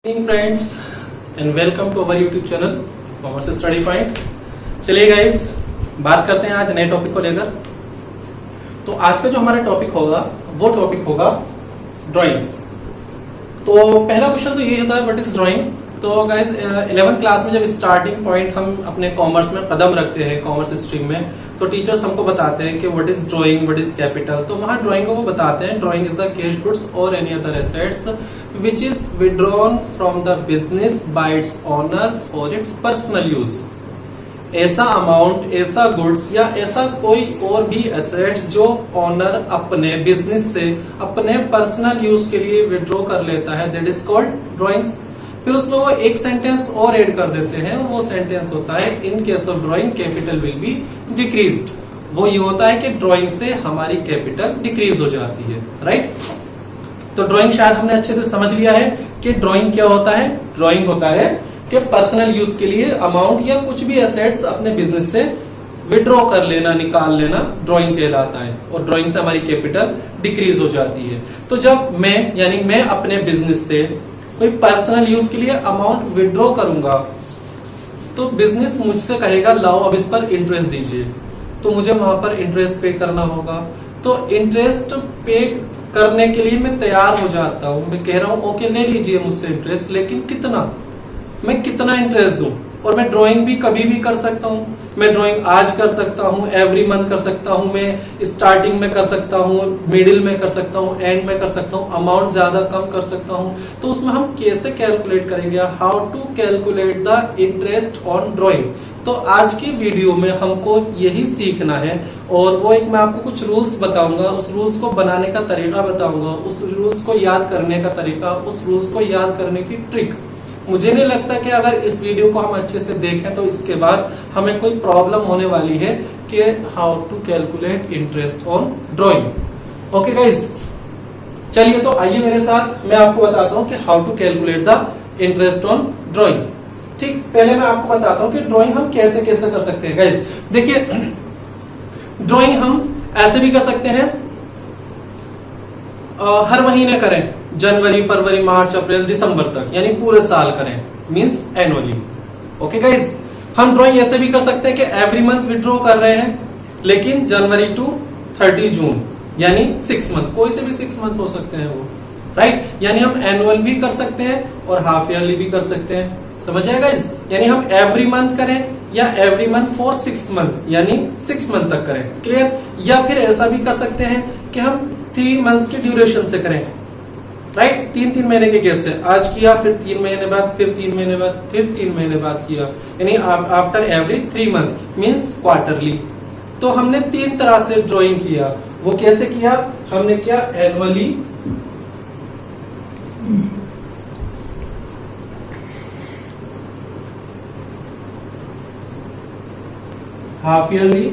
Morning friends and welcome to our YouTube channel commerce study point. चलिए guys, बात करते हैं आज नए टॉपिक को लेकर। तो आज का जो हमारा टॉपिक होगा वो टॉपिक होगा ड्राइंग्स। तो पहला क्वेश्चन तो ये होता है, व्हाट इज ड्राइंग। तो गाइस 11th क्लास में जब स्टार्टिंग पॉइंट हम अपने कॉमर्स में कदम रखते हैं, कॉमर्स स्ट्रीम में, तो टीचर्स हमको बताते हैं कि what is drawing, what is capital. तो वहां ड्राइंग को वो बताते हैं, drawing is the cash goods और any other assets which is withdrawn from the business by its owner for its personal use। ऐसा अमाउंट, ऐसा गुड्स या ऐसा कोई और भी एसेट्स जो ओनर अपने बिजनेस से अपने पर्सनल यूज के लिए विड्रॉ कर लेता है, दैट इज कॉल्ड ड्राइंग्स। फिर उसमें वो एक सेंटेंस और ऐड कर देते हैं, वो सेंटेंस होता है in case of drawing capital will be decreased. वो ये होता है कि ड्राइंग से हमारी कैपिटल डिक्रीज हो जाती है, राइट। तो ड्राइंग शायद हमने अच्छे से समझ लिया है कि ड्राइंग क्या होता है। ड्राइंग होता है कि पर्सनल यूज के लिए अमाउंट या कुछ भी एसेट्स अपने बिजनेस से विड्रॉ कर लेना, निकाल लेना, ड्राइंग कहलाता है। और ड्राइंग से हमारी कैपिटल डिक्रीज हो जाती है। तो जब मैं अपने बिजनेस से कोई पर्सनल यूज के लिए अमाउंट विड्रॉ करूंगा तो बिजनेस मुझसे कहेगा लाओ अब इस पर इंटरेस्ट दीजिए, तो मुझे वहां पर इंटरेस्ट पे करना होगा। तो इंटरेस्ट पे करने के लिए मैं तैयार हो जाता हूं, मैं कह रहा हूं ओके ले लीजिए मुझसे इंटरेस्ट, लेकिन कितना, मैं कितना इंटरेस्ट दूं। और मैं ड्राइंग भी कभी भी कर सकता हूं। मैं ड्राइंग आज कर सकता हूं, एवरी मंथ कर सकता हूं, मैं स्टार्टिंग में कर सकता हूं, मिडिल में कर सकता हूं, एंड में कर सकता हूं, अमाउंट ज्यादा कम कर सकता हूं। तो उसमें हम कैसे कैलकुलेट करेंगे, how to calculate the interest on drawing. तो आज की वीडियो में हमको यही सीखना है। और वो एक मैं आपको कुछ रूल्स बताऊंगा, उस रूल्स को बनाने का तरीका बताऊंगा, उस रूल्स को याद करने का तरीका, उस रूल्स को याद करने की ट्रिक। मुझे नहीं लगता कि अगर इस वीडियो को हम अच्छे से देखें तो इसके बाद हमें कोई प्रॉब्लम होने वाली है कि how to calculate interest on drawing. Okay guys, चलिए तो आइए मेरे साथ, मैं आपको बताता हूं कि how to calculate the interest on drawing. ठीक, पहले मैं आपको बताता हूं कि ड्राइंग हम कैसे कैसे कर सकते हैं। गाइस देखिए, ड्राइंग हम ऐसे भी कर सकते हैं, हर महीने करें, जनवरी, फरवरी, मार्च, अप्रैल, दिसंबर तक, यानी पूरे साल करें, मींस एनुअली। ओके गाइस, हम ड्राइंग ऐसे भी कर सकते हैं कि एवरी मंथ विड्रॉ कर रहे हैं, लेकिन जनवरी टू 30 जून, यानी 6 मंथ, कोई से भी 6 मंथ हो सकते हैं वो, राइट। यानी हम एनुअल भी कर सकते हैं और हाफ ईयरली भी कर सकते हैं, समझ आएगा इस। यानी हम एवरी मंथ करें या एवरी मंथ फॉर 6 मंथ, यानी 6 मंथ तक करें, क्लियर। या फिर ऐसा भी कर सकते हैं कि हम 3 मंथ्स की ड्यूरेशन से करें, राइट। 3-3 महीने के गैप से, आज किया, फिर 3 महीने बाद, फिर 3 महीने बाद, फिर 3 महीने बाद किया, यानी after every 3 months, means quarterly. तो हमने 3 तरह से ड्रॉइंग किया। वो कैसे किया, हमने किया annually, half yearly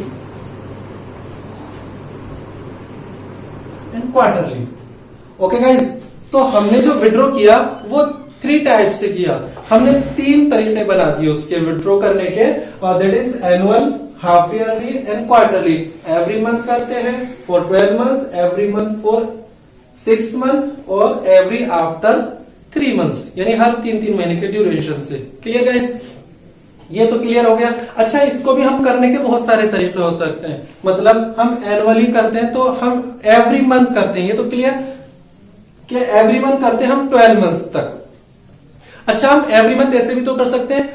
and quarterly. Okay guys, तो हमने जो विड्रॉ किया वो 3 टाइप से किया। हमने 3 तरीके बना दिए उसके विड्रॉ करने के, that is annual, half yearly and quarterly. Every month करते हैं for 12 months, every month for 6 month और एवरी आफ्टर 3 मंथ्स, यानी हर 3-3 महीने के ड्यूरेशन से। क्लियर गाइस, ये तो क्लियर हो गया। अच्छा, इसको भी हम करने के बहुत सारे तरीके हो सकते हैं। मतलब हम एनुअली करते हैं तो हम एवरी मंथ करते हैं, ये तो क्लियर कि एवरी मंथ करते हैं हम 12 मंथ्स तक। अच्छा, हम एवरी मंथ ऐसे भी तो कर सकते हैं,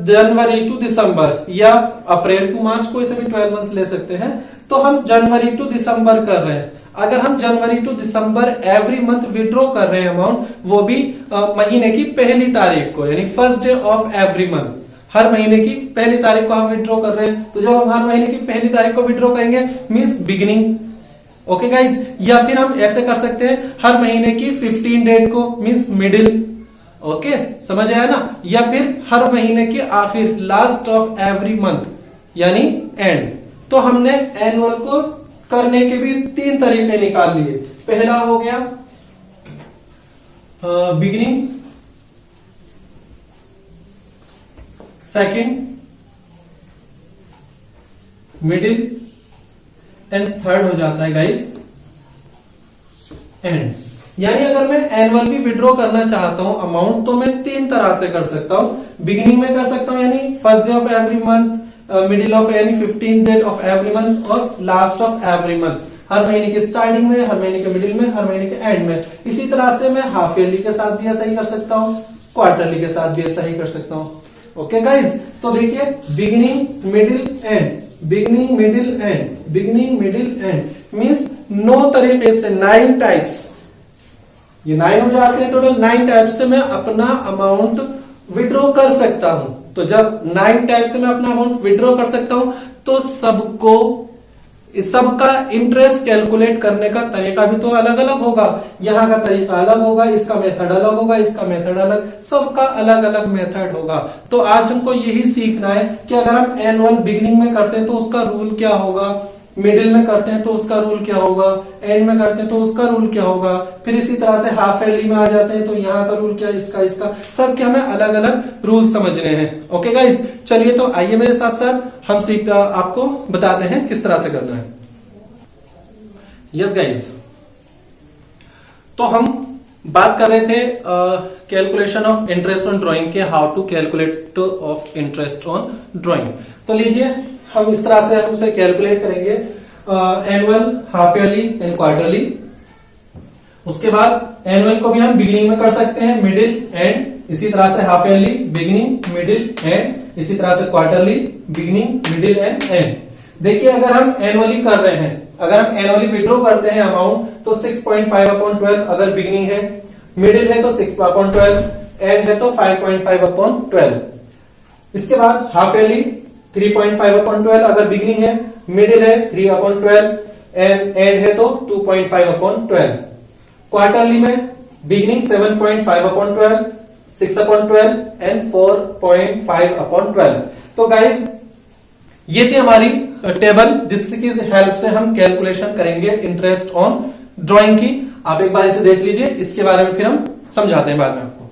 जनवरी टू दिसंबर या अप्रैल टू मार्च, कोई से भी 12 मंथ्स ले सकते हैं। तो हम जनवरी टू दिसंबर कर रहे हैं। अगर हम January to December every month withdraw कर रहे हैं अमाउंट, वो भी महीने की पहली तारीख को, यानी first day of every month, हर महीने की पहली तारीख को हम विड्रॉ कर रहे हैं। तो जब हम हर महीने की पहली तारीख को विड्रॉ करेंगे, मींस बिगिनिंग। ओके गाइस, या फिर हम ऐसे कर सकते हैं, हर महीने की 15 डेट को, मींस मिडिल। ओके, समझ आया ना। या फिर हर महीने के आखिर, लास्ट ऑफ एवरी मंथ, यानी एंड। तो हमने एनुअल को करने के भी 3 तरीके निकाल लिए। पहला हो गया beginning, second middle and third हो जाता है गाइस एंड। यानी अगर मैं एनुअली विड्रॉ करना चाहता हूं अमाउंट, तो मैं 3 तरह से कर सकता हूं। बिगिनिंग में कर सकता हूं यानी first day of every month, middle of यानी 15th day of every month, और लास्ट ऑफ एवरी मंथ। हर महीने के स्टार्टिंग में, हर महीने के मिडिल में, हर महीने के एंड में। इसी तरह से मैं हाफ ईयरली के साथ भी ऐसा ही कर सकता हूँ, क्वार्टरली के साथ भी ऐसा ही कर सकता हूँ। ओके गाइज, तो देखिए beginning, middle, and, beginning, middle, and, beginning, middle, and means 9 तरीके से, 9 टाइप्स, ये 9 हो जाते हैं टोटल। 9 टाइप से मैं अपना अमाउंट विड्रॉ कर सकता हूं। तो जब 9 टाइप से मैं अपना अमाउंट विड्रॉ कर सकता हूं, तो सबका इंटरेस्ट कैलकुलेट करने का तरीका भी तो अलग अलग होगा। यहाँ का तरीका अलग होगा, इसका मेथड अलग होगा, इसका मेथड अलग, सबका अलग अलग मेथड होगा। तो आज हमको यही सीखना है कि अगर हम एनुअल बिगिनिंग में करते हैं तो उसका रूल क्या होगा, मिडिल में करते हैं तो उसका रूल क्या होगा, एंड में करते हैं तो उसका रूल क्या होगा, फिर इसी तरह से हाफ ईयरली में आ जाते हैं तो यहाँ का रूल क्या, इसका सब क्या, हमें अलग अलग रूल समझने हैं। ओके गाइज, चलिए तो आइए मेरे साथ साथ हम आपको बताते हैं किस तरह से करना है। यस गाइज, तो हम बात कर रहे थे calculation of interest on drawing के, how to calculate of interest on drawing. तो लीजिए हम इस तरह से हम उसे कैलकुलेट करेंगे, annual, half yearly and quarterly. उसके बाद एनुअल को भी हम बिगिनिंग में कर सकते हैं, मिडिल, एंड, इसी तरह से half yearly beginning, middle, and, इसी तरह से quarterly beginning, middle and and. देखिए अगर हम एनुअली कर रहे हैं, अगर हम एनुअली विड्रॉ करते हैं अमाउंट, तो 6.5/12 अगर बिगिनिंग है, मिडिल है तो 6/12, एंड है तो 5.5/12। इसके बाद हाफ ईयरली 3.5/12 अगर बिगिनिंग है, मिडिल है 3/12, एंड है तो 2.5/12। क्वार्टरली में बिगिनिंग 7.5/12, 6/12 एंड 4.5/12। तो गाइज ये थी हमारी टेबल जिसकी हेल्प से हम कैलकुलेशन करेंगे इंटरेस्ट ऑन ड्राइंग की। आप एक बार इसे देख लीजिए, इसके बारे में फिर हम समझाते हैं बाद में आपको।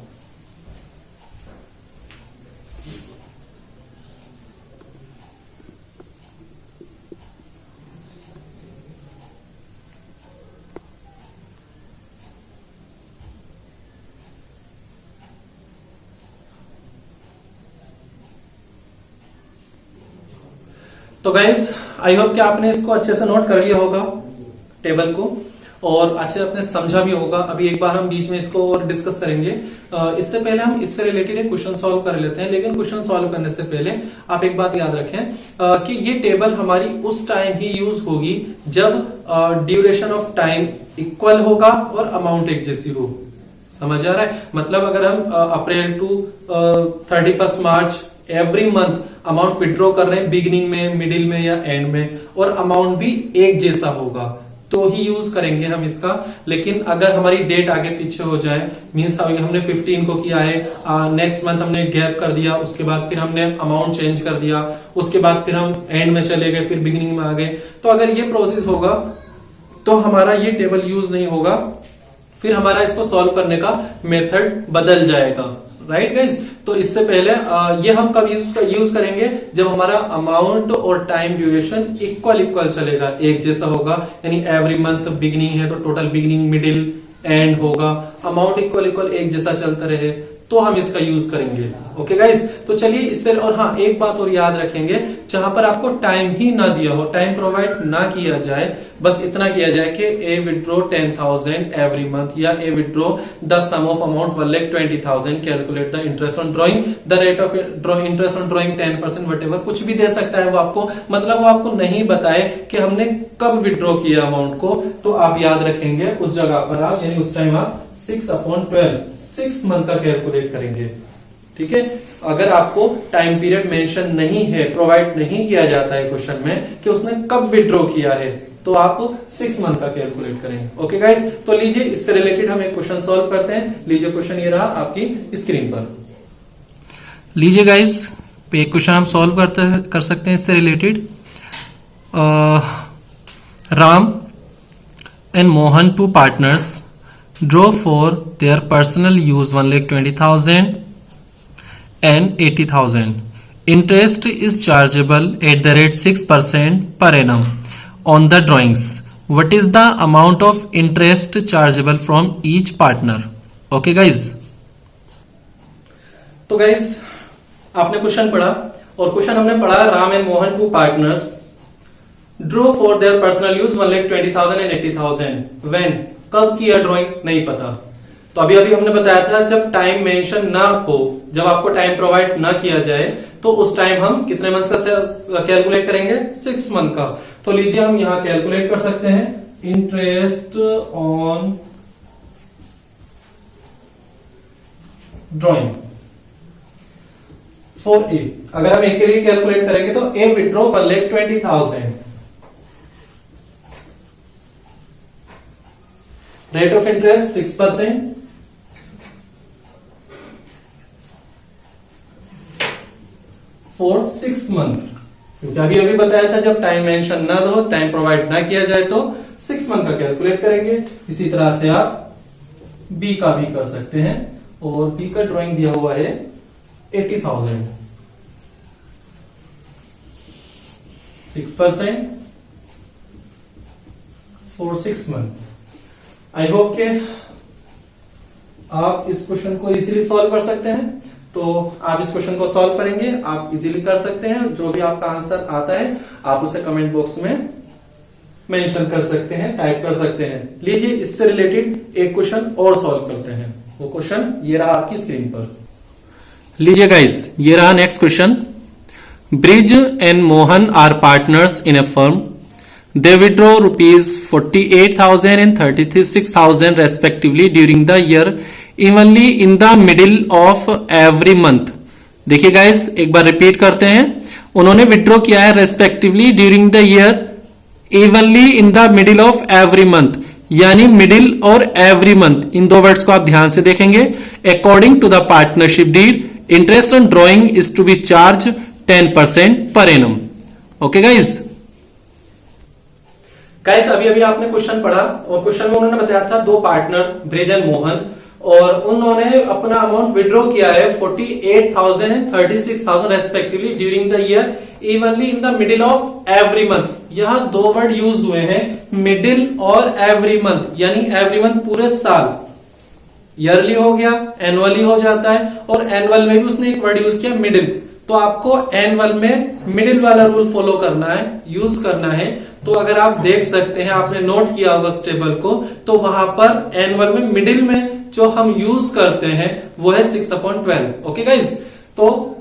तो गाइज आई होप कि आपने इसको अच्छे से नोट कर लिया होगा टेबल को, और अच्छे से आपने समझा भी होगा। अभी एक बार हम बीच में इसको और डिस्कस करेंगे। इससे पहले हम इससे रिलेटेड एक क्वेश्चन सॉल्व कर लेते हैं, लेकिन क्वेश्चन सॉल्व करने से पहले आप एक बात याद रखें कि ये टेबल हमारी उस टाइम ही यूज होगी जब ड्यूरेशन ऑफ टाइम इक्वल होगा और अमाउंट एक जैसी हो। समझ आ रहा है? मतलब अगर हम April to 31 March every month amount withdraw कर रहे हैं, बिगिनिंग में, मिडिल में या एंड में, और अमाउंट भी एक जैसा होगा, तो ही यूज करेंगे हम इसका। लेकिन अगर हमारी डेट आगे पीछे हो जाए, मीन्स हमने 15 को किया है, नेक्स्ट मंथ हमने गैप कर दिया, उसके बाद फिर हमने अमाउंट चेंज कर दिया, उसके बाद फिर हम एंड में चले गए, फिर बिगिनिंग में आ गए, तो अगर ये प्रोसेस होगा तो हमारा ये टेबल यूज नहीं होगा, फिर हमारा इसको सॉल्व करने का मेथड बदल जाएगा। राइट गाइज, तो इससे पहले ये हम कब यूज करेंगे, जब हमारा अमाउंट और टाइम ड्यूरेशन इक्वल चलेगा, एक जैसा होगा। यानी एवरी मंथ बिगिनिंग है तो टोटल बिगिनिंग, मिडिल, एंड होगा, अमाउंट इक्वल एक जैसा चलता रहे, तो हम इसका यूज करेंगे। ओके गाइज, तो चलिए इससे, और हाँ एक बात और याद रखेंगे, जहां पर आपको टाइम ही ना दिया हो, टाइम प्रोवाइड ना किया जाए, बस इतना किया जाए कि ए विड्रॉ 10,000 एवरी मंथ, या A withdraw the sum of amount 1,20,000, calculate the interest on drawing, the rate of interest on drawing 10%, whatever, कुछ भी दे सकता है वो आपको। मतलब वो आपको नहीं बताए कि हमने कब विड्रॉ किया अमाउंट को, तो आप याद रखेंगे उस जगह पर आप, यानी उस टाइम आप 6/12 6 मंथ का कैलकुलेट करेंगे। ठीक है, अगर आपको टाइम पीरियड मेंशन नहीं है, प्रोवाइड नहीं किया जाता है क्वेश्चन में कि उसने कब विड्रॉ किया है, तो आप 6 मंथ का कैलकुलेट करेंगे। ओके गाइस, तो लीजिए इससे रिलेटेड हम एक क्वेश्चन सॉल्व करते हैं। लीजिए क्वेश्चन ये रहा आपकी स्क्रीन पर। लीजिए गाइस, एक क्वेश्चन हम सॉल्व कर सकते हैं इससे related. Ram and Mohan, 2 partners, draw for their personal use 1,20,000 and 80,000. Interest is chargeable at the rate 6% per annum on the drawings. what is the amount of interest chargeable from each partner. Okay guys. तो guys आपने question पढ़ा और question हमने पढ़ा Ram and Mohan two partners draw for their personal use 1,20,000 and 80,000 when, कब किया drawing नहीं पता। तो अभी अभी हमने बताया था जब टाइम मेंशन ना हो, जब आपको टाइम प्रोवाइड ना किया जाए तो उस टाइम हम कितने मंथ का कैलकुलेट करेंगे, 6 मंथ का। तो लीजिए हम यहां कैलकुलेट कर सकते हैं interest on drawing for A. अगर हम ए के लिए कैलकुलेट करेंगे तो A withdraw 1,20,000, rate of interest 6%, for 6 month. क्योंकि अभी अभी बताया था जब टाइम मेंशन ना दो, टाइम प्रोवाइड ना किया जाए तो 6 मंथ का कैलकुलेट करेंगे। इसी तरह से आप बी का भी कर सकते हैं और बी का ड्राइंग दिया हुआ है 80,000, 6% फॉर 6 मंथ। आई होप के आप इस क्वेश्चन को इजीली सॉल्व कर सकते हैं। तो आप इस क्वेश्चन को सॉल्व करेंगे, आप इजीली कर सकते हैं। जो भी आपका आंसर आता है आप उसे कमेंट बॉक्स में मेंशन कर सकते हैं, टाइप कर सकते हैं। लीजिए इससे रिलेटेड एक क्वेश्चन और सॉल्व करते हैं। वो क्वेश्चन ये रहा आपकी स्क्रीन पर। लीजिए गाइस, ये रहा next question. Brij and Mohan are partners in a firm. They withdraw rupees 48,000 and 36,000 respectively during the year evenly in the middle of every month. देखिए गाइस, एक बार रिपीट करते हैं। उन्होंने विड्रॉ किया है respectively during the year evenly in the middle of every month, यानी middle और एवरी मंथ, इन दो वर्ड्स को आप ध्यान से देखेंगे। According to the partnership deed interest on drawing is to be charge 10% per annum. Okay guys, guys अभी अभी आपने क्वेश्चन पढ़ा और क्वेश्चन में उन्होंने बताया था दो पार्टनर ब्रिज एंड मोहन, और उन्होंने अपना अमाउंट विड्रॉ किया है 48,000 and 36,000 respectively during the year evenly in the middle of every month. यहां दो वर्ड यूज हुए हैं, मिडिल और एवरी मंथ, यानी एवरी मंथ पूरे साल। ईयरली हो गया, एनुअली हो जाता है, और एनुअल में भी उसने एक वर्ड यूज किया मिडिल। तो आपको एनुअल में मिडिल वाला रूल फॉलो करना है, यूज करना है। तो अगर आप देख सकते हैं, आपने नोट किया होगा इस टेबल को, तो वहां पर एनुअल में मिडिल में जो हम यूज करते हैं वो है 6/12। ओके गाइज, तो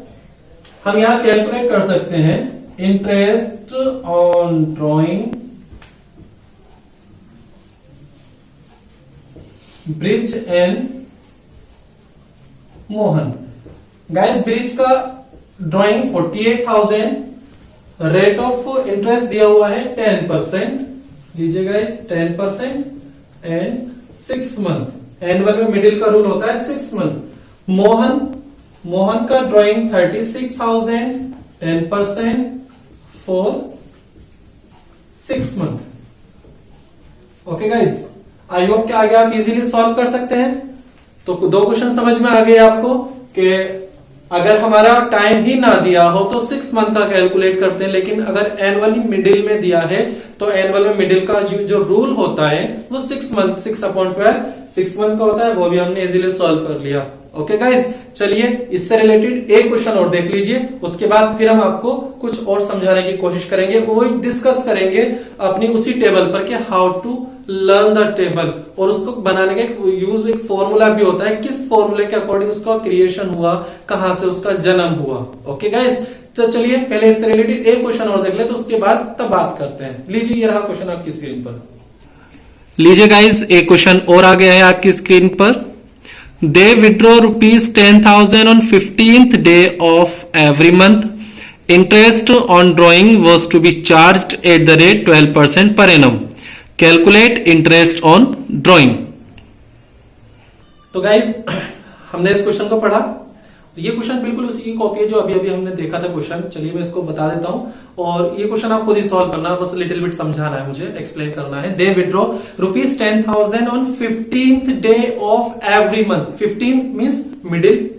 हम यहां कैलकुलेट कर सकते हैं interest on drawing bridge and Mohan. Guys bridge का ड्रॉइंग 48,000, रेट ऑफ इंटरेस्ट दिया हुआ है 10%। लीजिए गाइज 10% एंड 6 मंथ। एनुअल में मिडिल का रूल होता है 6 मंथ। मोहन का drawing 36,000, 10% for 6 month. Okay guys, I hope के आगे आप इजीली सॉल्व कर सकते हैं। तो दो क्वेश्चन समझ में आ गए आपको कि अगर हमारा टाइम ही ना दिया हो तो 6 मंथ का कैलकुलेट करते हैं, लेकिन अगर एनुअली मिडिल में दिया है तो एनुअल में मिडिल का जो रूल होता है वो 6 मंथ, 6/12 6 मंथ का होता है। वो भी हमने इजीली सॉल्व कर लिया। ओके गाइज, चलिए इससे रिलेटेड एक क्वेश्चन और देख लीजिए, उसके बाद फिर हम आपको कुछ और समझाने की कोशिश करेंगे। वो डिस्कस करेंगे अपनी उसी टेबल पर कि how to learn the table, और उसको बनाने का एक फॉर्मूला भी होता है, किस फॉर्मूले के अकॉर्डिंग उसका क्रिएशन हुआ, कहां से उसका जन्म हुआ। ओके गाइज, तो चलिए पहले इससे रिलेटेड एक क्वेश्चन और देख ले, तो उसके बाद तब बात करते हैं। लीजिए ये रहा क्वेश्चन आपकी स्क्रीन पर। लीजिए गाइज, एक क्वेश्चन और आ गया है आपकी स्क्रीन पर। They withdraw rupees 10,000 on 15th day of every month. Interest on drawing was to be charged at the rate 12% per annum. Calculate interest on drawing. तो गाइज हमने इस क्वेश्चन को पढ़ा। तो ये क्वेश्चन बिल्कुल उसी की कॉपी है जो अभी अभी हमने देखा था क्वेश्चन। चलिए मैं इसको बता देता हूं, और ये क्वेश्चन आप खुद ही सॉल्व करना है, बस लिटिल बिट समझाना है मुझे, एक्सप्लेन करना है। They withdraw rupees 10,000 on 15th day of every month. 15th means middle,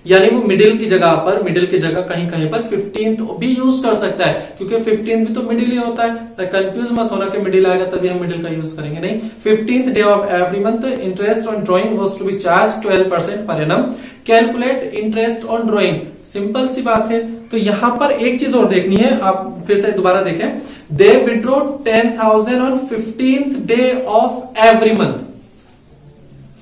यानी वो मिडिल की जगह कहीं कहीं पर 15th भी यूज कर सकता है, क्योंकि 15th भी तो मिडिल ही होता है। कंफ्यूज मत होना कि मिडिल आएगा तभी हम मिडिल का यूज करेंगे, नहीं। 15th day of every month interest on drawing was to be charge 12% per annum. Calculate interest on drawing, simple सी बात है। तो यहां पर एक चीज और देखनी है, आप फिर से दोबारा देखें। They withdraw 10,000 on 15th day of every month.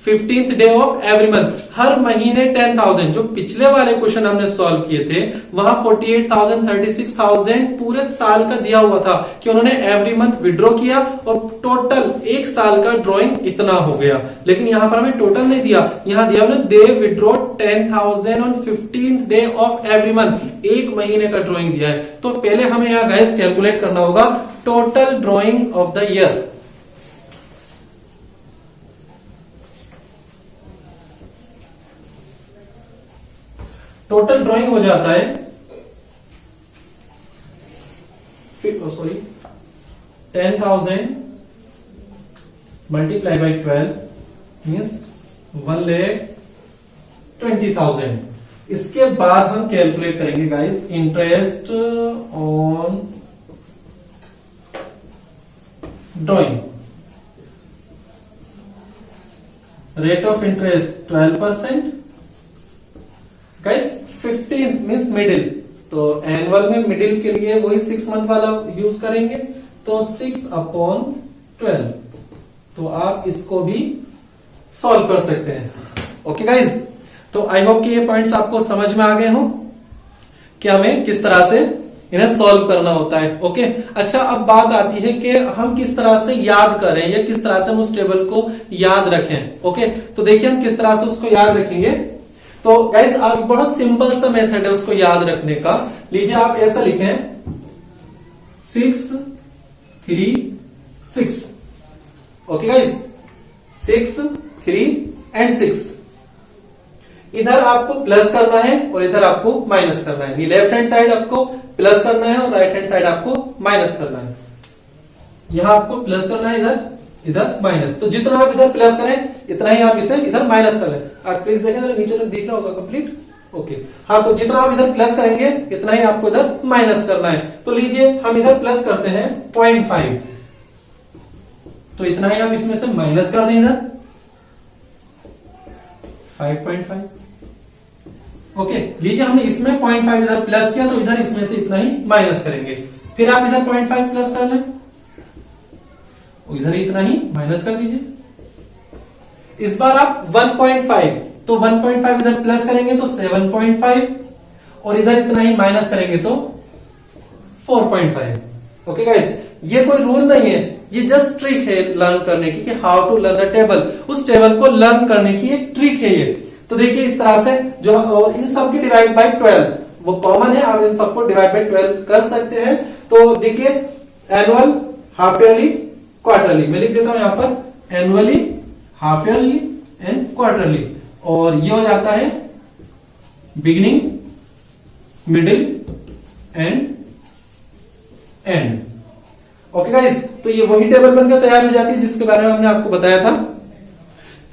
15th day of every month, हर महीने 10,000। जो पिछले वाले क्वेश्चन हमने सॉल्व किए थे वहां 48,000 36,000 पूरे साल का दिया हुआ था कि उन्होंने एवरी मंथ विड्रॉ किया और टोटल एक साल का ड्रॉइंग इतना हो गया। लेकिन यहां पर हमें टोटल नहीं दिया, यहां दिया हमने they withdraw 10,000 on 15th day of every month, एक महीने का ड्रॉइंग दिया है। तो पहले हमें यहां गाइस कैलकुलेट करना होगा total drawing of the year. Total drawing हो जाता है 10,000 मल्टीप्लाई बाई 12 मीन्स 1,20,000। इसके बाद हम कैलकुलेट करेंगे guys interest on drawing. Rate of interest 12%। Guys 15th means middle, तो एनुअल में मिडिल के लिए वही 6 मंथ वाला यूज करेंगे, तो 6/12। तो आप इसको भी सॉल्व कर सकते हैं। ओके गाइस, तो आई होप कि ये पॉइंट्स आपको समझ में आ गए हो कि हमें किस तरह से इन्हें सॉल्व करना होता है। ओके, अच्छा अब बात आती है कि हम किस तरह से याद करें या किस तरह से हम उस टेबल को याद रखें। ओके, तो देखिए हम किस तरह से उसको याद रखेंगे। तो गाइस आप बहुत सिंपल सा मेथड है उसको याद रखने का। लीजिए आप ऐसा लिखें 6 3 6। Okay guys, 6 3 and 6। इधर आपको प्लस करना है और इधर आपको माइनस करना है। लेफ्ट हैंड साइड आपको प्लस करना है और राइट हैंड साइड आपको माइनस करना है। यहां आपको प्लस करना है, इधर इधर माइनस। तो जितना आप इधर प्लस करें इतना ही आप इसे इधर माइनस कर लें। आप प्लीज देखें नीचे तक दिख रहा होगा कंप्लीट। ओके, हाँ, तो जितना आप इधर प्लस करेंगे इतना ही आपको इधर माइनस करना है। तो लीजिए हम इधर प्लस करते हैं 0.5, तो इतना ही आप इसमें से माइनस कर दें इधर 5.5। ओके, लीजिए हमने इसमें 0.5 इधर प्लस किया, तो इधर इसमें से इतना ही माइनस करेंगे। फिर आप इधर 0.5 प्लस कर लें, इधर इतना ही माइनस कर दीजिए। इस बार आप 1.5, तो 1.5 इधर प्लस करेंगे तो 7.5 और इधर इतना ही माइनस करेंगे तो 4.5। ओके गाइस, ये कोई रूल नहीं है, ये जस्ट ट्रिक है लर्न करने की कि how to learn the table. उस टेबल को लर्न करने की एक ट्रिक है ये। तो देखिए इस तरह से जो, और इन सब की डिवाइड बाय 12 वो कॉमन है, आप इन सबको डिवाइड बाय 12 कर सकते हैं। तो देखिए एनुअल, हाफ ईयरली, क्वार्टरली, मैं लिख देता हूं यहां पर annually, half yearly and quarterly. और ये हो जाता है beginning, middle and and. Okay guys, तो ये वही टेबल बनकर तैयार हो जाती है जिसके बारे में हमने आपको बताया था।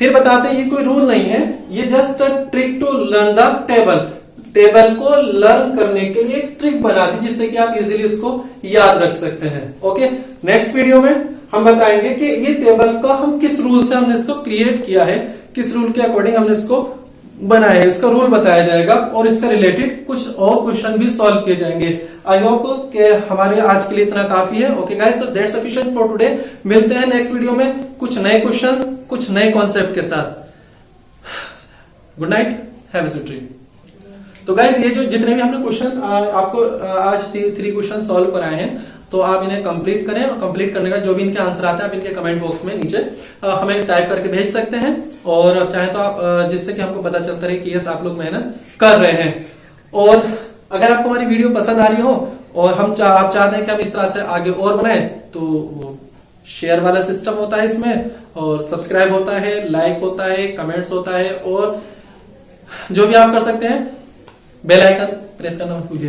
फिर बताते हैं ये कोई रूल नहीं है, ये just a trick to learn the table. Table को लर्न करने के लिए एक ट्रिक बना दी जिससे कि आप इजीली उसको याद रख सकते हैं। ओके, नेक्स्ट वीडियो में हम बताएंगे कि ये टेबल का हम किस रूल से हमने इसको क्रिएट किया है, किस रूल के अकॉर्डिंग हमने इसको बनाया है, इसका रूल बताया जाएगा और इससे रिलेटेड कुछ और क्वेश्चन भी सॉल्व किए जाएंगे। आई होप कि हमारे आज के लिए इतना काफी है। ओके गाइस, तो दैट्स सफिशिएंट फॉर टुडे। मिलते हैं नेक्स्ट वीडियो में कुछ नए क्वेश्चंस, कुछ नए कॉन्सेप्ट के साथ। Good night, have a sweet dream. तो गाइस, ये जो जितने भी हमने क्वेश्चन आपको आज 3 क्वेश्चन सॉल्व कराए हैं, तो आप इन्हें कंप्लीट करें और कंप्लीट करने का जो भी इनके आंसर आता है आप इनके कमेंट बॉक्स में नीचे हमें टाइप करके भेज सकते हैं। और चाहे तो आप जिससे कि हमको पता चलता रहे कि यस आप लोग मेहनत कर रहे हैं। और अगर आपको हमारी वीडियो पसंद आ रही हो और आप चाहते हैं कि हम इस तरह से आगे और बनाएं, तो वो शेयर वाला सिस्टम होता है इसमें, और सब्सक्राइब होता है, लाइक होता है, कमेंट्स होता है, और जो भी आप कर सकते हैं बेल आइकन प्रेस करना मत भूलिएगा।